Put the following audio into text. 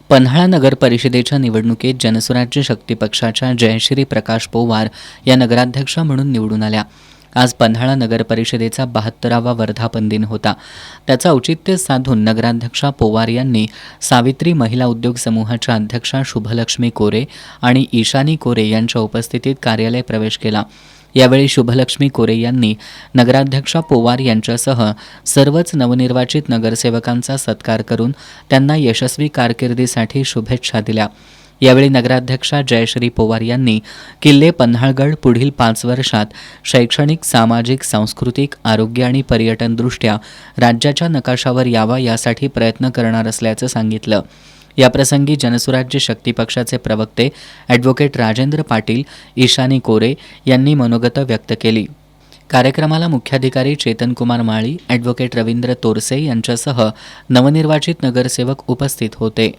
पन्हाळा नगर परिषदेच्या निवडणुकीत जनसुराज्य शक्ती पक्षाच्या जयश्री प्रकाश पोवार या नगराध्यक्षा म्हणून निवडून आल्या. आज पन्हाळा नगर परिषदेचा 72वा वर्धापन दिन होता. त्याचं औचित्य साधून नगराध्यक्षा पोवार यांनी सावित्री महिला उद्योग समूहाच्या अध्यक्षा शुभलक्ष्मी कोरे आणि ईशानी कोरे यांच्या उपस्थितीत कार्यालय प्रवेश केला. यावेळी शुभलक्ष्मी कोरे यांनी नगराध्यक्षा पोवार यांच्यासह सर्वच नवनिर्वाचित नगरसेवकांचा सत्कार करून त्यांना यशस्वी कारकिर्दीसाठी शुभेच्छा दिल्या. यावेळी नगराध्यक्षा जयश्री पोवार यांनी किल्ले पन्हाळगड पुढील 5 वर्षात शैक्षणिक, सामाजिक, सांस्कृतिक, आरोग्य आणि पर्यटनदृष्ट्या राज्याच्या नकाशावर यावा यासाठी प्रयत्न करणार असल्याचं सांगितलं. याप्रसंगी जनसुराज्य शक्ती पक्षाचे प्रवक्ते ॲडव्होकेट राजेंद्र पाटील, ईशानी कोरे यांनी मनोगत व्यक्त केली. कार्यक्रमाला मुख्याधिकारी चेतनकुमार माळी, ॲडव्होकेट रवींद्र तोरसे यांच्यासह नवनिर्वाचित नगरसेवक उपस्थित होते.